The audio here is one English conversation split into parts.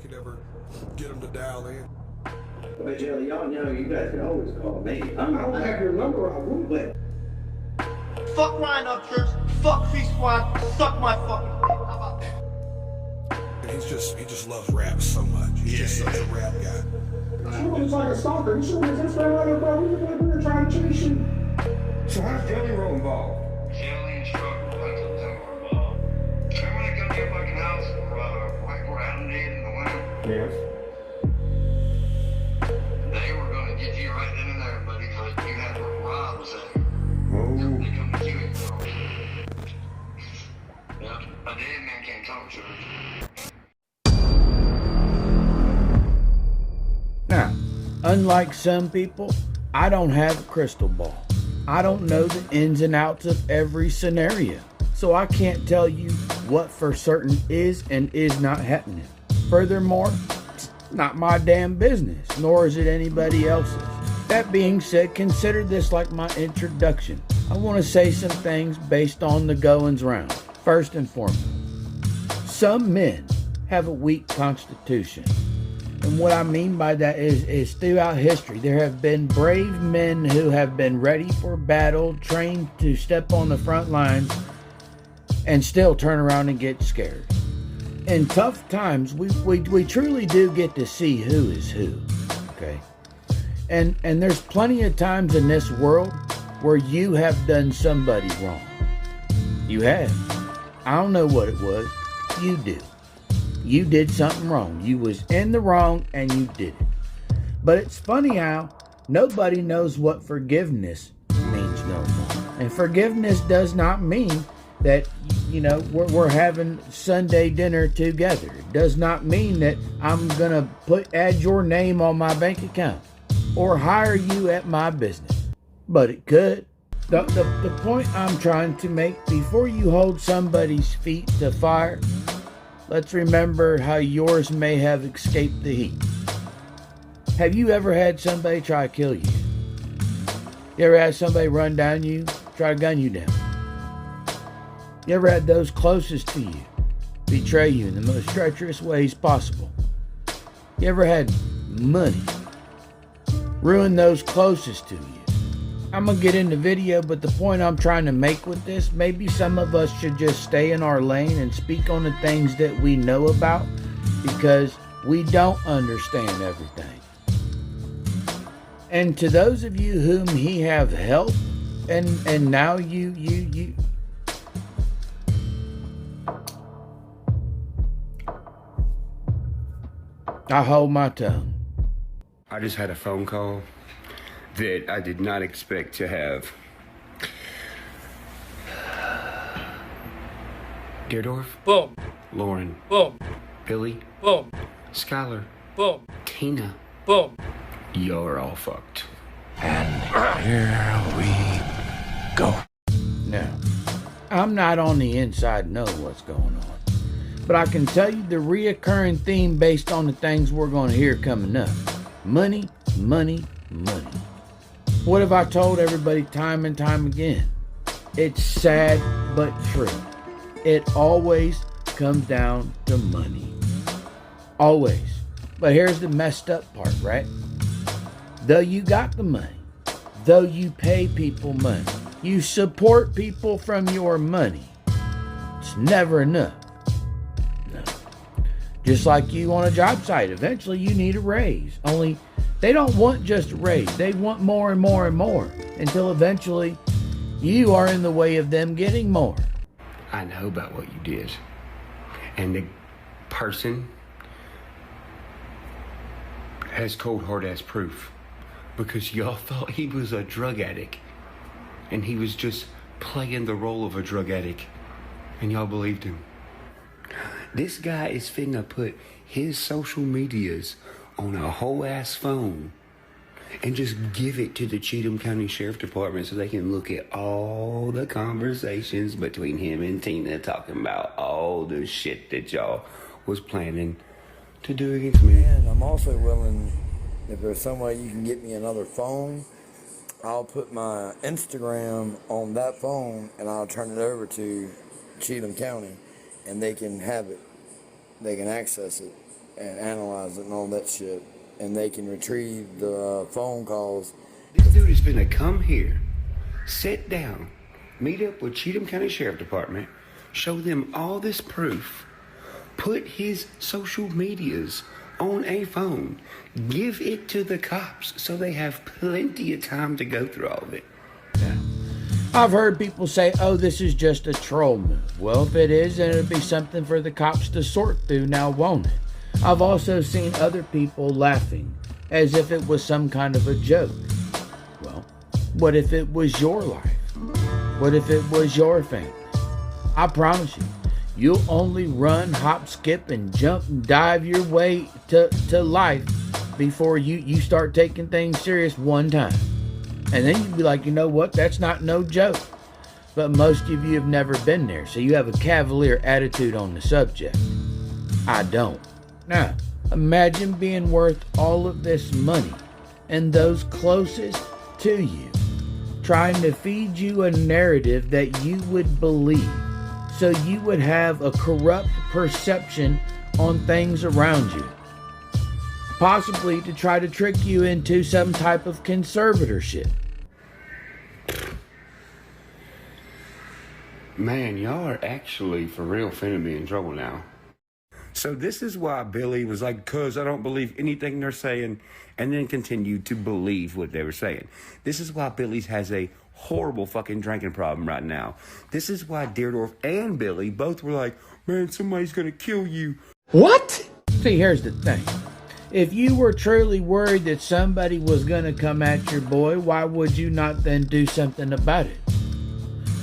could ever get them to dial in. But Jelly, y'all know you guys can always call me. I don't have your number, I would. But fuck Ryan Upchurch, fuck Free Squad, suck my fucking dick. How about that? And he just loves rap so much. He's just such a rap guy. You looks like a stalker. You sure this right, bro? We were trying to chase you. So how's Jelly Roll involved? Jelly and Struggle, both of them were involved. Remember when they come to your fucking house right where Adam did in the winter? Yes. They were going to get you right then and there, buddy, because you had what Rob was there. Oh. They come to you and go. Yeah, a dead man can't talk to her. Now, unlike some people, I don't have a crystal ball. I don't know the ins and outs of every scenario, so I can't tell you what for certain is and is not happening. Furthermore, it's not my damn business, nor is it anybody else's. That being said, consider this like my introduction. I want to say some things based on the goings round. First and foremost, some men have a weak constitution. And what I mean by that is throughout history, there have been brave men who have been ready for battle, trained to step on the front lines, and still turn around and get scared. In tough times, we truly do get to see who is who, okay? And there's plenty of times in this world where you have done somebody wrong. You have. I don't know what it was. You do. You did something wrong. You was in the wrong and you did it. But it's funny how nobody knows what forgiveness means no more. And forgiveness does not mean that, you know, we're having Sunday dinner together. It does not mean that I'm going to add your name on my bank account or hire you at my business. But it could. The point I'm trying to make, before you hold somebody's feet to fire, let's remember how yours may have escaped the heat. Have you ever had somebody try to kill you? You ever had somebody run down you, try to gun you down? You ever had those closest to you betray you in the most treacherous ways possible? You ever had money ruin those closest to you? I'm going to get into video, but the point I'm trying to make with this, maybe some of us should just stay in our lane and speak on the things that we know about, because we don't understand everything. And to those of you whom he have helped, and now you I hold my tongue. I just had a phone call that I did not expect to have. Deerdorf? Boom. Lauren? Boom. Billy? Boom. Skylar? Boom. Tina? Boom. You're all fucked. And here we go. Now, I'm not on the inside knowing what's going on, but I can tell you the reoccurring theme based on the things we're going to hear coming up. Money, money, money. What have I told everybody time and time again? It's sad but true. It always comes down to money. Always. But here's the messed up part, right? Though you got the money, though you pay people money, you support people from your money, it's never enough. No. Just like you on a job site, eventually you need a raise. Only they don't want just a raise. They want more and more and more until eventually you are in the way of them getting more. I know about what you did. And the person has cold hard ass proof, because y'all thought he was a drug addict and he was just playing the role of a drug addict, and y'all believed him. This guy is finna put his social medias on a whole ass phone and just give it to the Cheatham County Sheriff Department so they can look at all the conversations between him and Tina talking about all the shit that y'all was planning to do against me. And I'm also willing, if there's some way you can get me another phone, I'll put my Instagram on that phone and I'll turn it over to Cheatham County and they can have it. They can access it and analyze it and all that shit. And they can retrieve the phone calls. This dude is gonna come here, sit down, meet up with Cheatham County Sheriff Department, show them all this proof, put his social medias on a phone, give it to the cops so they have plenty of time to go through all of it. Yeah. I've heard people say, oh, this is just a troll move. Well, if it is, then it'll be something for the cops to sort through now, won't it? I've also seen other people laughing as if it was some kind of a joke. Well, what if it was your life? What if it was your family? I promise you, you'll only run, hop, skip, and jump and dive your way to life before you start taking things serious one time. And then you'd be like, you know what? That's not no joke. But most of you have never been there, so you have a cavalier attitude on the subject. I don't. Now, imagine being worth all of this money and those closest to you trying to feed you a narrative that you would believe, so you would have a corrupt perception on things around you, possibly to try to trick you into some type of conservatorship. Man, y'all are actually for real finna be in trouble now. So this is why Billy was like, cuz I don't believe anything they're saying, and then continued to believe what they were saying. This is why Billy's has a horrible fucking drinking problem right now. This is why Deerdorf and Billy both were like, man, somebody's gonna kill you. What? See, here's the thing. If you were truly worried that somebody was gonna come at your boy, why would you not then do something about it?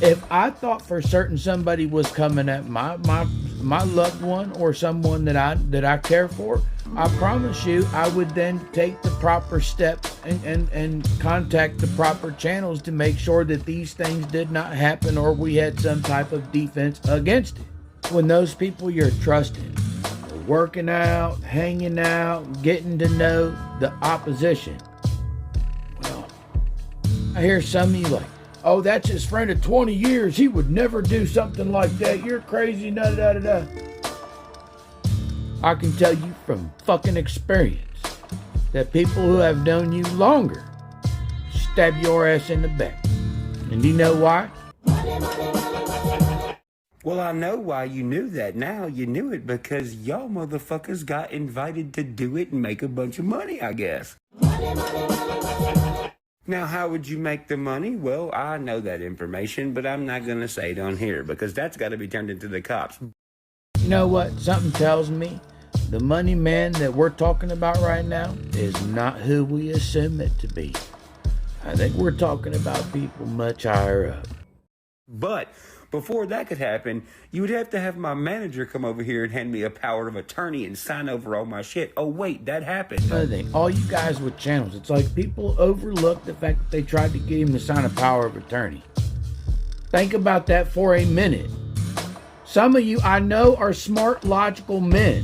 If I thought for certain somebody was coming at my loved one or someone that I care for, I promise you I would then take the proper steps and contact the proper channels to make sure that these things did not happen or we had some type of defense against it. When those people you're trusting are working out, hanging out, getting to know the opposition, well, I hear some of you like, oh, that's his friend of 20 years. He would never do something like that. You're crazy, da-da-da-da. I can tell you from fucking experience that people who have known you longer stab your ass in the back. And do you know why? Well, I know why you knew that now. You knew it because y'all motherfuckers got invited to do it and make a bunch of money, I guess. Now, how would you make the money? Well, I know that information, but I'm not going to say it on here because that's got to be turned into the cops. You know what? Something tells me the money man that we're talking about right now is not who we assume it to be. I think we're talking about people much higher up. But before that could happen, you would have to have my manager come over here and hand me a power of attorney and sign over all my shit. Oh, wait, that happened. Another thing, all you guys with channels, it's like people overlook the fact that they tried to get him to sign a power of attorney. Think about that for a minute. Some of you I know are smart, logical men.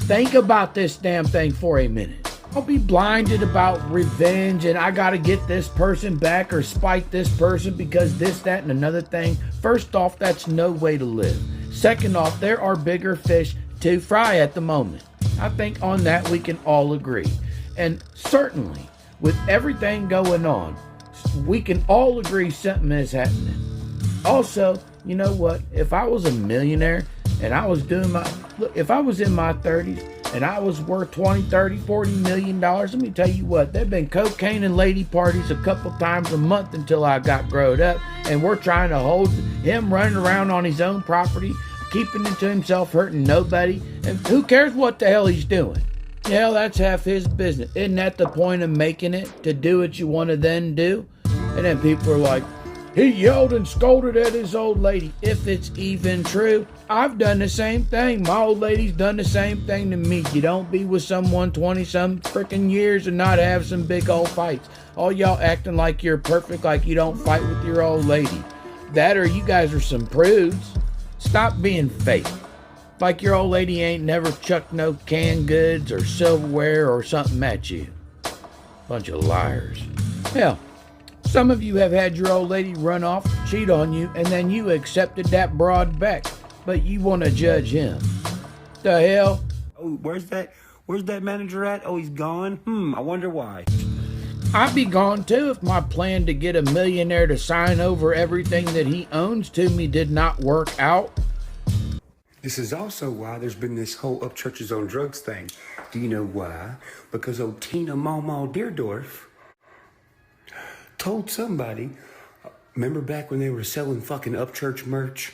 Think about this damn thing for a minute. Don't be blinded about revenge and I gotta get this person back or spite this person because this, that, and another thing. First off, that's no way to live. Second off, there are bigger fish to fry at the moment. I think on that we can all agree. And certainly, with everything going on, we can all agree something is happening. Also, you know what? If I was a millionaire and I was doing if I was in my 30s and I was worth 20, 30, 40 million dollars, let me tell you what, there've been cocaine and lady parties a couple times a month until I got growed up, and we're trying to hold him running around on his own property, keeping it to himself, hurting nobody, and who cares what the hell he's doing? Yeah, that's half his business. Isn't that the point of making it? To do what you want to then do? And then people are like, he yelled and scolded at his old lady. If it's even true, I've done the same thing. My old lady's done the same thing to me. You don't be with someone 20-some freaking years and not have some big old fights. All y'all acting like you're perfect, like you don't fight with your old lady. That or you guys are some prudes. Stop being fake. Like your old lady ain't never chucked no canned goods or silverware or something at you. Bunch of liars. Hell, some of you have had your old lady run off, cheat on you, and then you accepted that broad back. But you want to judge him. The hell? Oh, where's that? Where's that manager at? Oh, he's gone? I wonder why. I'd be gone too if my plan to get a millionaire to sign over everything that he owns to me did not work out. This is also why there's been this whole up churches on drugs thing. Do you know why? Because old Tina Mama Deerdorf told somebody, remember back when they were selling fucking Upchurch merch?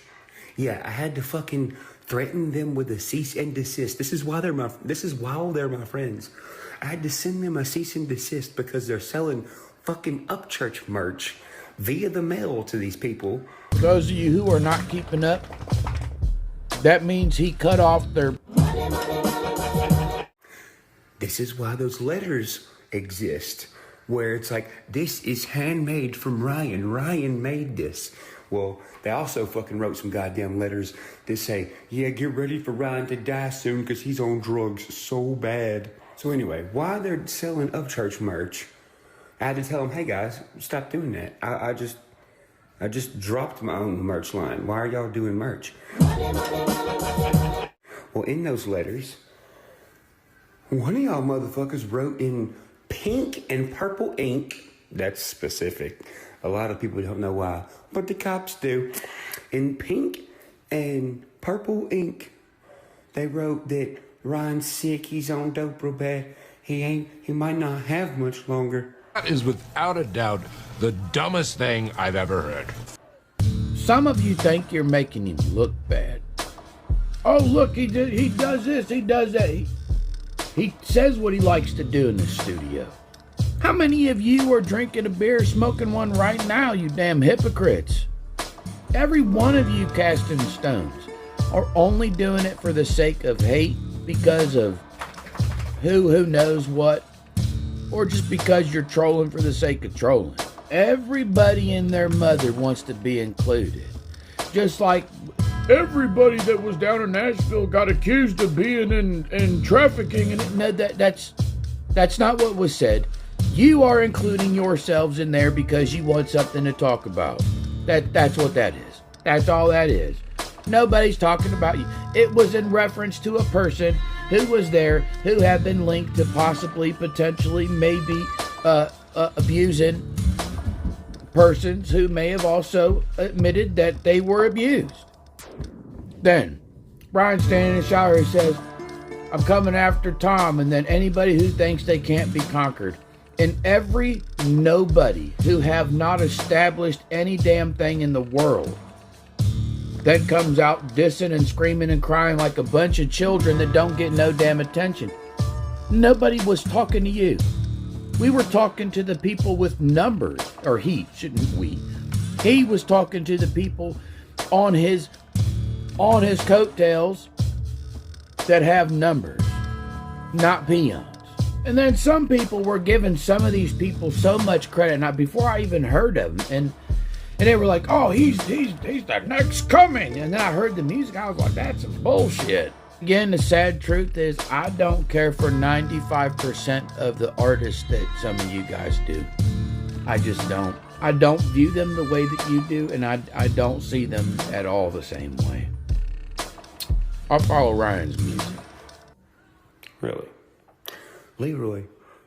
Yeah, I had to fucking threaten them with a cease and desist. This is why they're my friends. I had to send them a cease and desist because they're selling fucking Upchurch merch via the mail to these people. For those of you who are not keeping up, that means he cut off their... This is why those letters exist, where it's like, this is handmade from Ryan. Ryan made this. Well, they also fucking wrote some goddamn letters that say, yeah, get ready for Ryan to die soon because he's on drugs so bad. So anyway, while they're selling Upchurch merch, I had to tell them, hey guys, stop doing that. I just dropped my own merch line. Why are y'all doing merch? Well, in those letters, one of y'all motherfuckers wrote in pink and purple ink. That's specific. A lot of people don't know why, but the cops do. In pink and purple ink, they wrote that Ryan's sick, he's on dope real bad. He might not have much longer. That is without a doubt the dumbest thing I've ever heard. Some of you think you're making him look bad. Oh, look, he does this, he does that. He says what he likes to do in the studio. How many of you are drinking a beer, smoking one right now, you damn hypocrites? Every one of you casting stones are only doing it for the sake of hate because of who knows what, or just because you're trolling for the sake of trolling. Everybody and their mother wants to be included. Just like everybody that was down in Nashville got accused of being in trafficking, and no, that's not what was said. You are including yourselves in there because you want something to talk about. That's what that is. That's all that is. Nobody's talking about you. It was in reference to a person who was there, who had been linked to possibly, potentially, maybe abusing persons who may have also admitted that they were abused. Then, Brian standing in the shower, he says, I'm coming after Tom, and then anybody who thinks they can't be conquered. And every nobody who have not established any damn thing in the world then comes out dissing and screaming and crying like a bunch of children that don't get no damn attention. Nobody was talking to you. We were talking to the people with numbers, or he, shouldn't we? He was talking to the people on his coattails that have numbers, not peons. And then some people were giving some of these people so much credit, not before I even heard of them, and they were like, oh, he's the next coming. And then I heard the music, I was like, that's some bullshit. Again, the sad truth is I don't care for 95% of the artists that some of you guys do. I just don't. I don't view them the way that you do, and I don't see them at all the same way. I'll follow Ryan's music. Really? Leroy,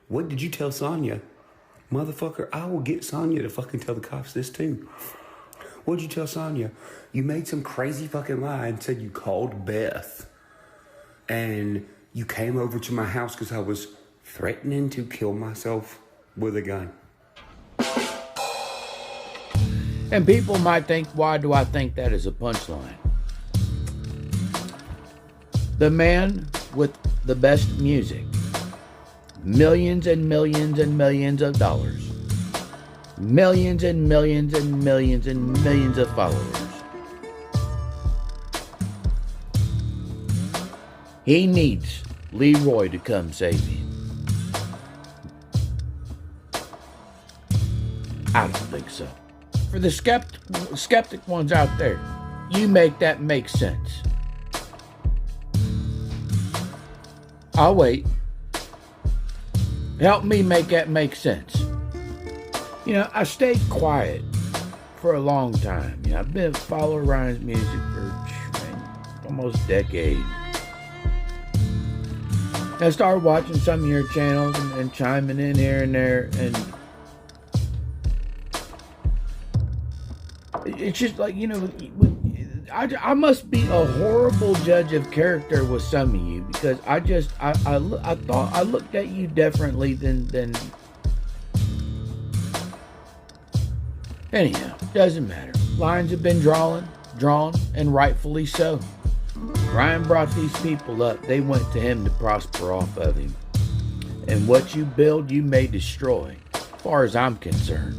what did you tell Sonya? Motherfucker, I will get Sonya to fucking tell the cops this too. What'd you tell Sonya? You made some crazy fucking lie and said you called Beth. And you came over to my house because I was threatening to kill myself with a gun. And people might think, why do I think that is a punchline? The man with the best music. Millions and millions and millions of dollars. Millions and millions and millions and millions of followers. He needs Leroy to come save him. I don't think so. For the skeptic ones out there, you make that make sense. I'll wait. Help me make that make sense. You know, I stayed quiet for a long time. You know, I've been following Ryan's music for almost a decade. I started watching some of your channels and chiming in here and there, and it's just like, you know, I must be a horrible judge of character with some of you, because I thought I looked at you differently than anyhow, doesn't matter. Lines have been drawn, and rightfully so. Ryan brought these people up. They went to him to prosper off of him. And what you build, you may destroy, as far as I'm concerned.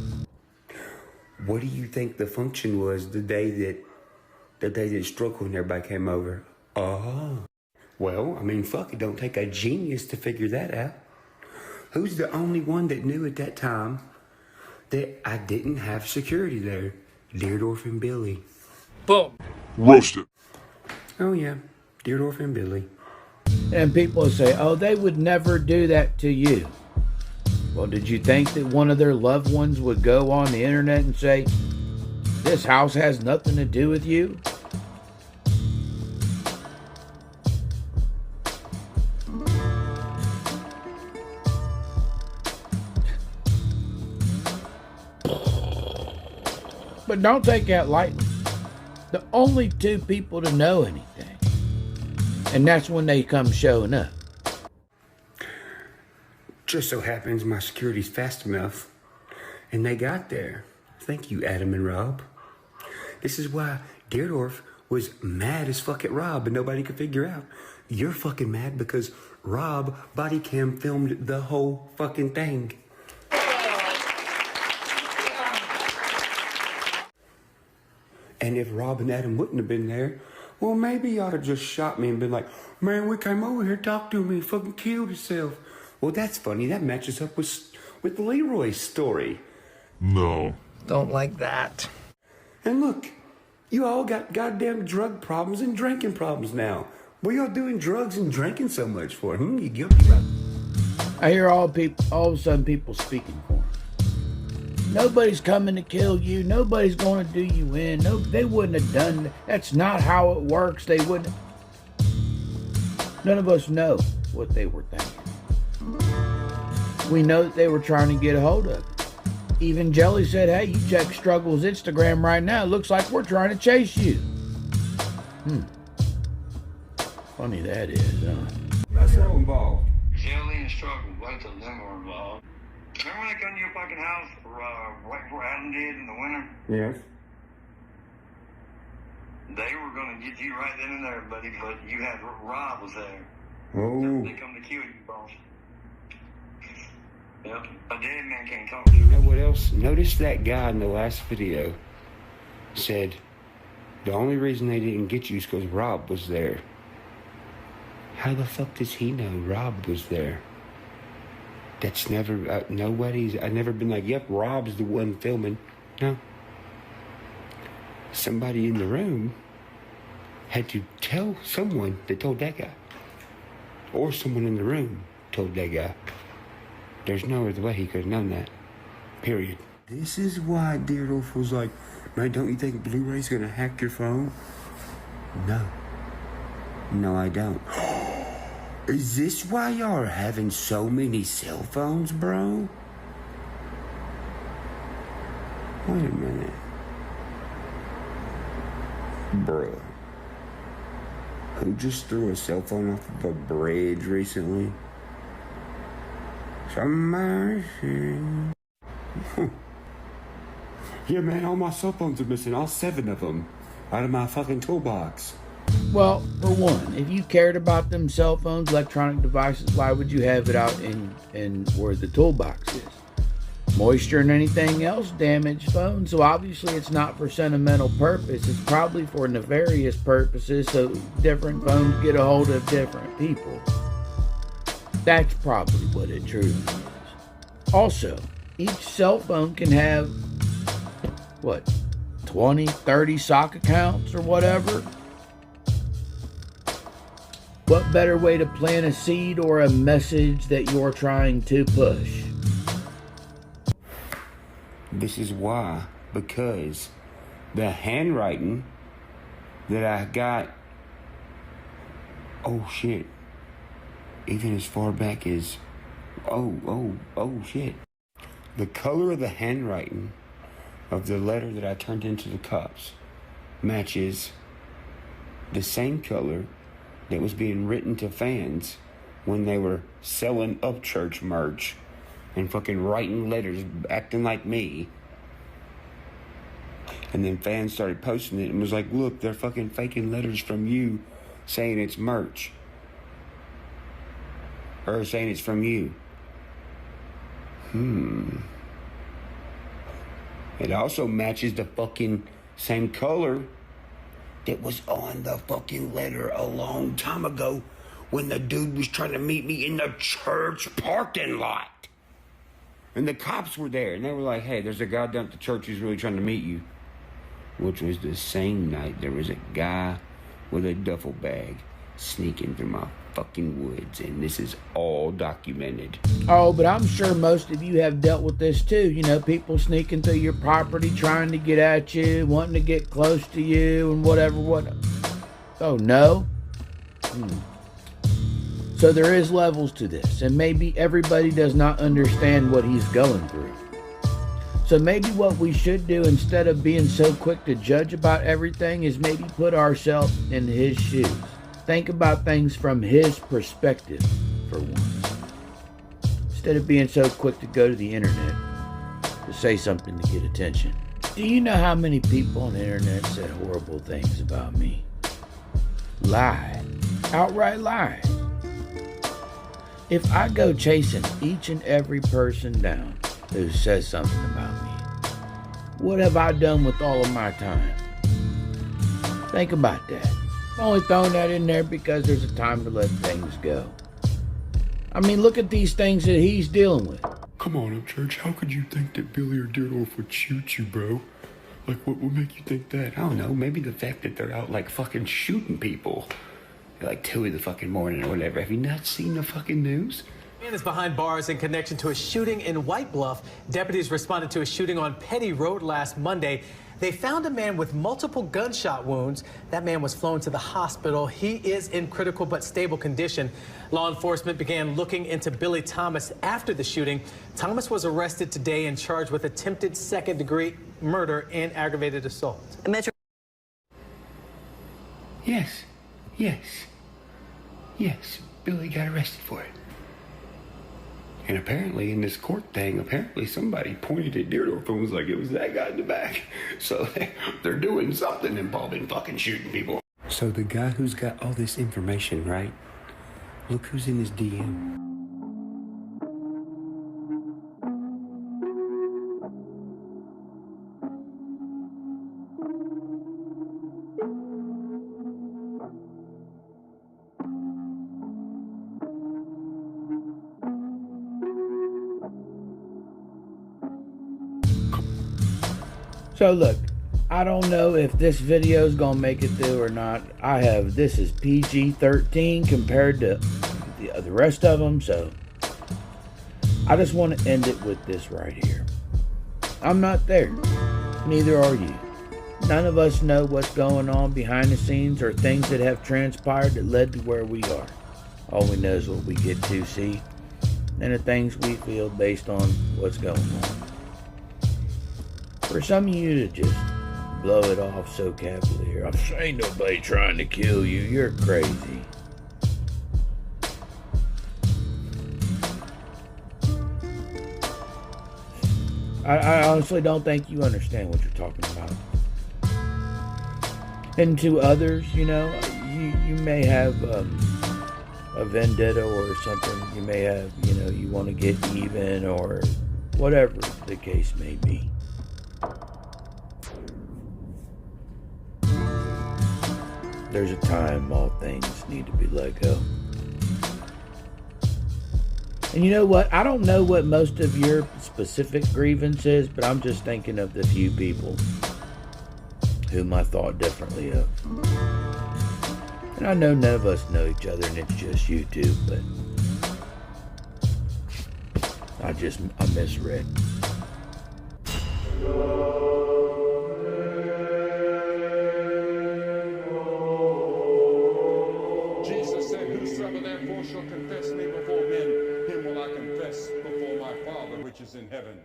What do you think the function was the day that Struggle and everybody came over? Well, I mean, fuck, it don't take a genius to figure that out. Who's the only one that knew at that time that I didn't have security there? Deerdorf and Billy. Boom. Roasted. Oh yeah, Deerdorf and Billy. And people say, oh, they would never do that to you. Well, did you think that one of their loved ones would go on the internet and say, this house has nothing to do with you? But don't take that lightly. The only two people to know anything, and that's when they come showing up. Just so happens my security's fast enough, and they got there. Thank you, Adam and Rob. This is why Deerdorf was mad as fuck at Rob, and nobody could figure out. You're fucking mad because Rob body cam filmed the whole fucking thing. And if Rob and Adam wouldn't have been there, well, maybe you ought to just shot me and been like, man, we came over here, talked to me, fucking killed himself. Well, that's funny. That matches up with Leroy's story. No. Don't like that. And look, you all got goddamn drug problems and drinking problems now. What y'all doing drugs and drinking so much for? You guilty, right? I hear all of a sudden people speaking for him. Nobody's coming to kill you. Nobody's going to do you in. No, they wouldn't have done that. That's not how it works. They wouldn't. None of us know what they were thinking. We know that they were trying to get a hold of it. Even Jelly said, hey, you check Struggle's Instagram right now. It looks like we're trying to chase you. Funny that is, huh? That's all involved. Jelly and Struggle, both of them were involved. Remember when they come to your fucking house right before Adam did in the winter? Yes. They were going to get you right then and there, buddy, but you had Rob was there. Oh. They come to kill you, boss. Yep. A dead man can't talk to you. You know what else? Notice that guy in the last video said the only reason they didn't get you is because Rob was there. How the fuck does he know Rob was there? That's never, I've never been like, yep, Rob's the one filming. No. Somebody in the room had to tell someone that told that guy. Or someone in the room told that guy. There's no other way he could have known that. Period. This is why Deerdorf was like, man, don't you think Blu-ray's gonna hack your phone? No. No, I don't. Is this why y'all are having so many cell phones, bro? Wait a minute. Bruh. Who just threw a cell phone off of a bridge recently? Some mercy. Yeah, man, all my cell phones are missing. All 7 of them. Out of my fucking toolbox. Well, for one, if you cared about them cell phones, electronic devices, why would you have it out in where the toolbox is? Moisture and anything else damage phones, so obviously it's not for sentimental purpose. It's probably for nefarious purposes, so different phones get a hold of different people. That's probably what it truly is. Also, each cell phone can have, 20, 30 sock accounts or whatever? What better way to plant a seed or a message that you're trying to push? This is why, because the handwriting that I got, oh shit, even as far back as, oh shit. The color of the handwriting of the letter that I turned into the cops matches the same color that was being written to fans when they were selling Upchurch merch and fucking writing letters acting like me. And then fans started posting it and was like, look, they're fucking faking letters from you saying it's merch. Or saying it's from you. It also matches the fucking same color that was on the fucking letter a long time ago when the dude was trying to meet me in the church parking lot. And the cops were there and they were like, hey, there's a guy down at the church who's really trying to meet you. Which was the same night there was a guy with a duffel bag sneaking through my fucking woods, and this is all documented. Oh, but I'm sure most of you have dealt with this too. You know, people sneaking through your property, trying to get at you, wanting to get close to you, and whatever. Oh, no? So there is levels to this, and maybe everybody does not understand what he's going through. So maybe what we should do, instead of being so quick to judge about everything, is maybe put ourselves in his shoes. Think about things from his perspective, for once. Instead of being so quick to go to the internet to say something to get attention. Do you know how many people on the internet said horrible things about me? Lied. Outright lied. If I go chasing each and every person down who says something about me, what have I done with all of my time? Think about that. I'm only throwing that in there because there's a time to let things go. I mean, look at these things that he's dealing with. Come on, Upchurch, how could you think that Billy or Dirdorf would shoot you, bro? Like, what would make you think that? I don't know, maybe the fact that they're out, like, fucking shooting people. Like 2 in the fucking morning or whatever. Have you not seen the fucking news? Man is behind bars in connection to a shooting in White Bluff. Deputies responded to a shooting on Petty Road last Monday. They found a man with multiple gunshot wounds. That man was flown to the hospital. He is in critical but stable condition. Law enforcement began looking into Billy Thomas after the shooting. Thomas was arrested today and charged with attempted second-degree murder and aggravated assault. Yes, Billy got arrested for it. And apparently in this court thing, apparently somebody pointed at Dierdorf and was like, it was that guy in the back. So they're doing something involving fucking shooting people. So the guy who's got all this information, right? Look who's in his DM. So look, I don't know if this video is gonna make it through or not. This is PG-13 compared to the rest of them, so I just want to end it with this right here. I'm not there, neither are you. None of us know what's going on behind the scenes or things that have transpired that led to where we are. All we know is what we get to see and the things we feel based on what's going on. For some of you to just blow it off so cavalier, ain't nobody trying to kill you, you're crazy. I honestly don't think you understand what you're talking about. And to others, you know, you may have a vendetta or something. You may have, you know, you want to get even or whatever the case may be. There's a time all things need to be let go. And you know what? I don't know what most of your specific grievance is, but I'm just thinking of the few people whom I thought differently of. And I know none of us know each other and it's just you two, but I misread. Jesus said, whosoever therefore shall confess me before men, him will I confess before my Father which is in heaven.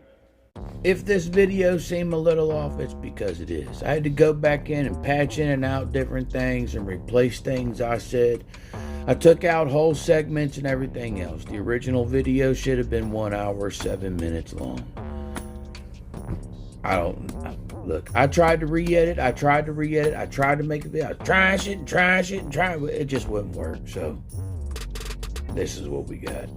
If this video seemed a little off, it's because it is. I had to go back in and patch in and out different things and replace things I said. I took out whole segments and everything else. The original video should have been 1 hour, 7 minutes long. Look, I tried to re-edit, I tried to make a video. I trash it, it just wouldn't work. So, this is what we got.